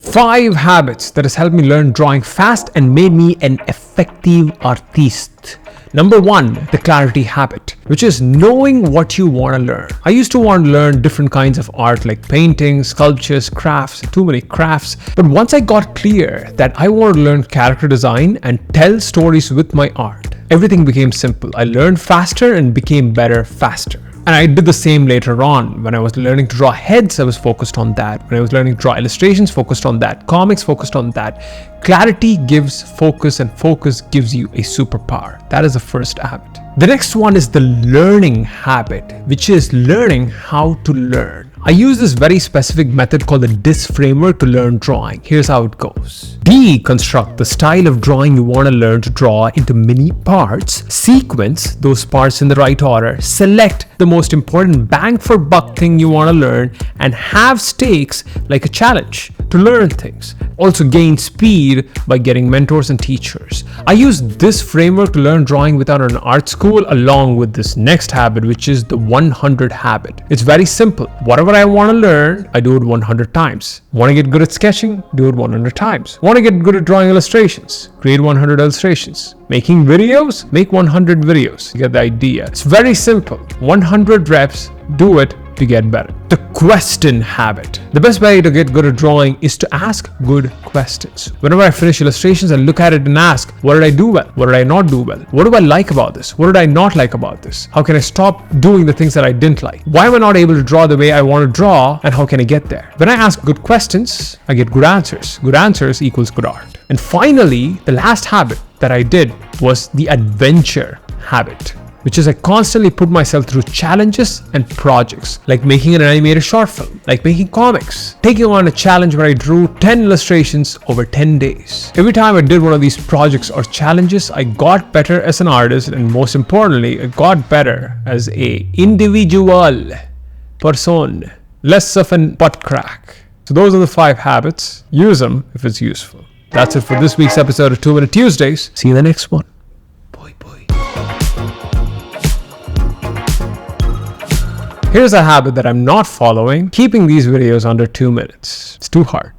5 habits that has helped me learn drawing fast and made me an effective artiste. Number 1, the clarity habit, which is knowing what you want to learn. I used to want to learn different kinds of art like painting, sculptures, crafts, too many crafts. But once I got clear that I want to learn character design and tell stories with my art, everything became simple. I learned faster and became better faster. And I did the same later on. When I was learning to draw heads, I was focused on that. When I was learning to draw illustrations, focused on that. Comics, focused on that. Clarity gives focus, and focus gives you a superpower. That is the first habit. The next one is the learning habit, which is learning how to learn. I use this very specific method called the DIS framework to learn drawing. Here's how it goes. Deconstruct the style of drawing you want to learn to draw into many parts. Sequence those parts in the right order. Select the most important bang for buck thing you want to learn, and have stakes like a challenge to learn things. Also gain speed by getting mentors and teachers. I use this framework to learn drawing without an art school, along with this next habit, which is the 100 habit. It's very simple. Whatever I want to learn, I do it 100 times. Want to get good at sketching? Do it 100 times. Want to get good at drawing illustrations? Create 100 illustrations. Making videos? Make 100 videos. You get the idea. It's very simple. 100 reps, do it to get better. The question habit. The best way to get good at drawing is to ask good questions. Whenever I finish illustrations, I look at it and ask, what did I do well? What did I not do well? What do I like about this? What did I not like about this? How can I stop doing the things that I didn't like? Why am I not able to draw the way I want to draw, and how can I get there? When I ask good questions, I get good answers. Good answers equals good art. And finally, the last habit that I did was the adventure habit, which is I constantly put myself through challenges and projects, like making an animated short film, like making comics, taking on a challenge where I drew 10 illustrations over 10 days. Every time I did one of these projects or challenges, I got better as an artist, and most importantly, I got better as a individual person, less of an butt crack. So those are the 5 habits. Use them if it's useful. That's it for this week's episode of 2 Minute Tuesdays. See you in the next one. Here's a habit that I'm not following: keeping these videos under 2 minutes. It's too hard.